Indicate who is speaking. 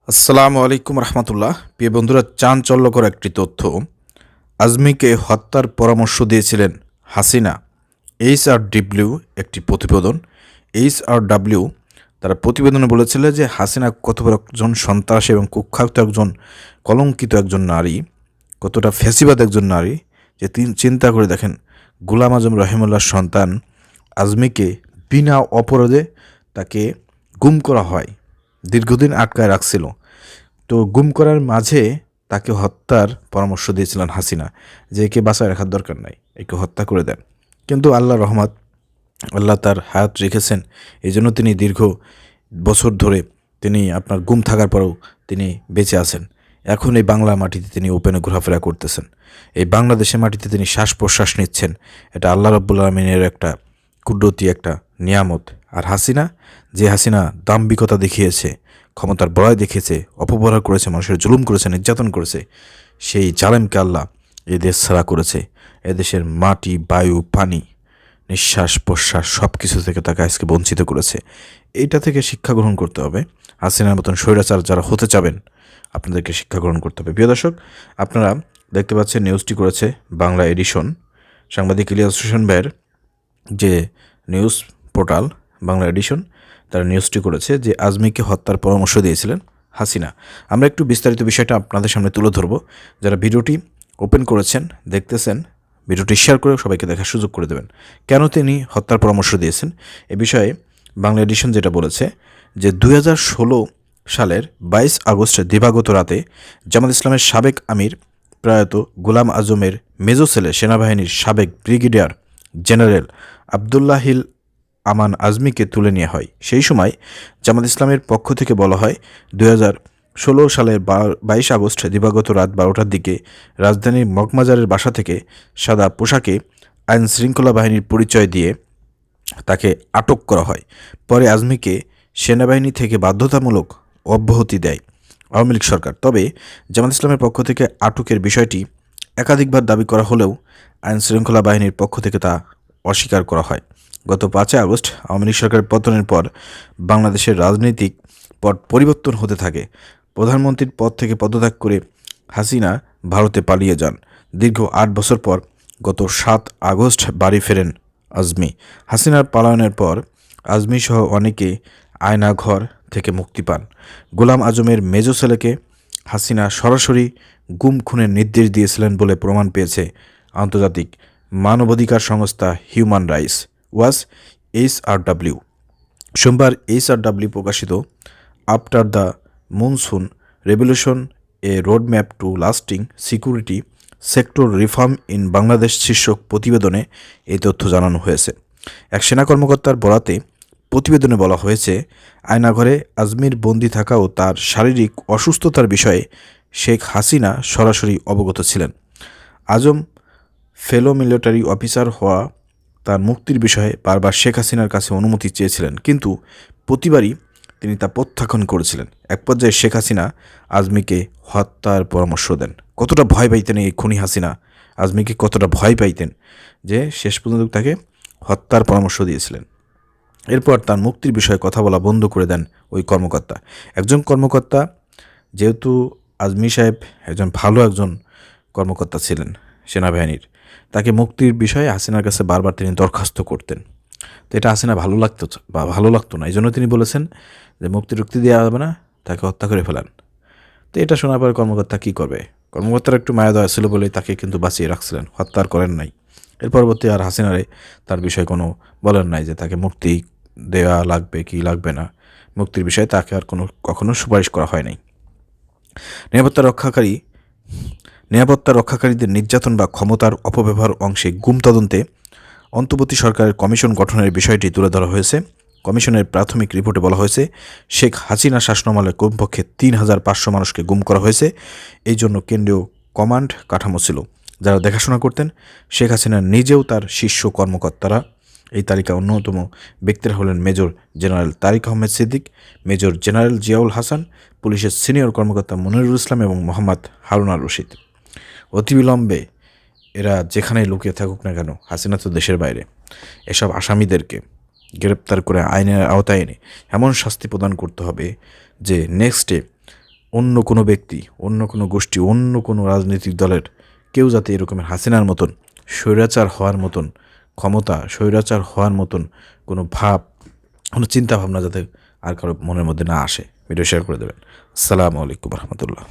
Speaker 1: আসসালামু আলাইকুম রহমতুল্লাহ। প্রিয় বন্ধুরা, চাঞ্চল্যকর একটি তথ্য। আজমিকে হত্যার পরামর্শ দিয়েছিলেন হাসিনা। এইচআরডব্লিউ একটি প্রতিবেদন। এইচআরডব্লিউ তারা প্রতিবেদনে বলেছিল যে হাসিনা কত বড় একজন সন্ত্রাসী এবং কুখ্যাত একজন কলঙ্কিত একজন নারী, কতটা ফ্যাসিবাদ একজন নারী, যে চিন্তা করে দেখেন, গোলাম আজম রহিমুল্লাহর সন্তান আজমিকে বিনা অপরাধে তাকে গুম করা হয়, দীর্ঘদিন আটকায় রাখছিল। তো গুম করার মাঝে তাকে হত্যার পরামর্শ দিয়েছিলেন হাসিনা, যে একে বাঁচায় রাখার দরকার নাই, একে হত্যা করে দেন। কিন্তু আল্লাহ রহমত, আল্লাহ তার হায়াত রেখেছেন, এই জন্য তিনি দীর্ঘ বছর ধরে তিনি আপনার গুম থাকার পরেও তিনি বেঁচে আছেন। এখন এই বাংলা মাটিতে তিনি ওপেনে ঘোরাফেরা করতেছেন, এই বাংলাদেশের মাটিতে তিনি শ্বাস প্রশ্বাস নিচ্ছেন। এটা আল্লাহ রাব্বুল আলামিনের একটা কুদরতি একটা নিয়ামত। আর হাসিনা, যে হাসিনা দাম্ভিকতা দেখিয়েছে, ক্ষমতার বড়াই দেখিয়েছে, অপব্যবহার করেছে, মানুষের জুলুম করেছে, নির্যাতন করেছে, সেই জালেমকে আল্লাহ এই দেশ ছাড়া করেছে। এদেশের মাটি, বায়ু, পানি, নিঃশ্বাস প্রশ্বাস সব কিছু থেকে তাকে আজকে বঞ্চিত করেছে। এইটা থেকে শিক্ষা গ্রহণ করতে হবে। হাসিনার মতন স্বৈরাচার যারা হতে চাবেন, আপনাদেরকে শিক্ষা গ্রহণ করতে হবে। প্রিয় দর্শক, আপনারা দেখতে পাচ্ছেন নিউজটি করেছে বাংলা এডিশন, সাংবাদিক ইলিয়াস হোসেন ভাইয়ের যে নিউজ পোর্টাল বাংলা এডিশন, তারা নিউজটি করেছে যে আজমিকে হত্যার পরামর্শ দিয়েছিলেন হাসিনা। আমরা একটু বিস্তারিত বিষয়টা আপনাদের সামনে তুলে ধরব। যারা ভিডিওটি ওপেন করেছেন, দেখতেছেন, ভিডিওটি শেয়ার করে সবাইকে দেখার সুযোগ করে দেবেন। কেন তিনি হত্যার পরামর্শ দিয়েছেন এ বিষয়ে বাংলা এডিশন যেটা বলেছে যে 2016 সালের 22 আগস্ট দিবাগত রাতে জামাত ইসলামের সাবেক আমির প্রয়াত গোলাম আজমের মেজো ছেলে সেনাবাহিনীর সাবেক ব্রিগেডিয়ার জেনারেল আবদুল্লাহিল আমান আজমিকে তুলে নেওয়া হয়। সেই সময় জামাত ইসলামের পক্ষ থেকে বলা হয় 2016 সালের 22 আগস্ট দিবাগত রাত 12টার দিকে রাজধানীর মগবাজারের বাসা থেকে সাদা পোশাকে আইন শৃঙ্খলা বাহিনীর পরিচয় দিয়ে তাকে আটক করা হয়। পরে আজমিকে সেনাবাহিনী থেকে বাধ্যতামূলক অব্যাহতি দেয় আওয়ামী লীগ সরকার। তবে জামাত ইসলামের পক্ষ থেকে আটকের বিষয়টি একাধিকবার দাবি করা হলেও আইন শৃঙ্খলা বাহিনীর পক্ষ থেকে তা অস্বীকার করা হয়। গত 5 আগস্ট আওয়ামী লীগ সরকারের পতনের পর বাংলাদেশের রাজনৈতিক পট পরিবর্তন হতে থাকে। প্রধানমন্ত্রীর পদ থেকে পদত্যাগ করে হাসিনা ভারতে পালিয়ে যান। দীর্ঘ 8 বছর পর গত 7 আগস্ট বাড়ি ফেরেন আজমি। হাসিনার পলায়নের পর আজমি সহ অনেকে আয়নাঘর থেকে মুক্তি পান। গোলাম আজমের মেজো ছেলেকে হাসিনা সরাসরি গুম খুনের নির্দেশ দিয়েছিলেন বলে প্রমাণ পেয়েছে আন্তর্জাতিক মানবাধিকার সংস্থা হিউম্যান রাইটস ওয়াচ এইচআরডব্লিউ। সোমবার এইচআরডব্লিউ প্রকাশিত after the monsoon revolution a roadmap to lasting security sector reform in Bangladesh শীর্ষক প্রতিবেদনে এই তথ্য জানানো হয়েছে। এক সেনা কর্মকর্তার বরাতে প্রতিবেদনে বলা হয়েছে, আয়নাঘরে আজমির বন্দী থাকা ও তার শারীরিক অসুস্থতার বিষয়ে শেখ হাসিনা সরাসরি অবগত ছিলেন। আজম ফেলো মিলিটারি অফিসার হওয়া তার মুক্তির বিষয়ে বারবার শেখ হাসিনার কাছে অনুমতি চেয়েছিলেন, কিন্তু প্রতিবারই তিনি তা প্রত্যাখ্যান করেছিলেন। এক পর্যায়ে শেখ হাসিনা আজমিকে হত্যার পরামর্শ দেন। কতটা ভয় পাইতেন এই খুনি হাসিনা, আজমিকে কতটা ভয় পাইতেন যে শেষ পর্যন্ত তাকে হত্যার পরামর্শ দিয়েছিলেন। এরপর তার মুক্তির বিষয়ে কথা বলা বন্ধ করে দেন ওই কর্মকর্তা। একজন কর্মকর্তা, যেহেতু আজমি সাহেব একজন কর্মকর্তা ছিলেন সেনাবাহিনীর, তাকে মুক্তির বিষয়ে হাসিনার কাছে বারবার তিনি দরখাস্ত করতেন। তো এটা হাসিনা ভালো লাগতো না, এই জন্য তিনি বলেছেন যে মুক্তি দেওয়া হবে না, তাকে হত্যা করে ফেলান। তো এটা শোনার পরে কর্মকর্তা কী করবে? কর্মকর্তার একটু মায়া দয়া ছিল বলেই তাকে কিন্তু বাঁচিয়ে রাখছিলেন, হত্যা করেন নাই। এর পরবর্তী আর হাসিনারে তার বিষয়ে কোনো বলেন নাই যে তাকে মুক্তি দেওয়া লাগবে কি লাগবে না। মুক্তির বিষয়ে তাকে আর কখনো সুপারিশ করা হয় নাই। নিরাপত্তা রক্ষাকারীদের নির্যাতন বা ক্ষমতার অপব্যবহার অংশে গুম তদন্তে অন্তর্বর্তী সরকারের কমিশন গঠনের বিষয়টি তুলে ধরা হয়েছে। কমিশনের প্রাথমিক রিপোর্টে বলা হয়েছে, শেখ হাসিনা শাসনামলে কমপক্ষে 3500 মানুষকে গুম করা হয়েছে। এই জন্য কেন্দ্রীয় কমান্ড কাঠামো ছিল, যারা দেখাশোনা করতেন। শেখ হাসিনা নিজেও তার শীর্ষ কর্মকর্তারা। এই তালিকা অন্যতম ব্যক্তিরা হলেন major general Tariq Ahmed Siddique, major general Ziaul Hasan, পুলিশের সিনিয়র কর্মকর্তা মনিরুল ইসলাম এবং মোহাম্মদ হারুন আর রশিদ। অতিবিলম্বে এরা যেখানেই লুকিয়ে থাকুক না কেন, হাসিনা তো দেশের বাইরে, এসব আসামিদেরকে গ্রেপ্তার করে আইনের আওতায় এনে এমন শাস্তি প্রদান করতে হবে যে নেক্সট ডে অন্য কোনো ব্যক্তি, অন্য কোনো গোষ্ঠী, অন্য কোনো রাজনৈতিক দলের কেউ যাতে এরকমের হাসিনার মতন স্বৈরাচার হওয়ার মতন ক্ষমতা, স্বৈরাচার হওয়ার মতন কোনো ভাব, কোনো চিন্তাভাবনা যাতে আর কারো মনের মধ্যে না আসে। ভিডিও শেয়ার করে দেবেন। আসসালামু আলাইকুম রহমতুল্লাহ।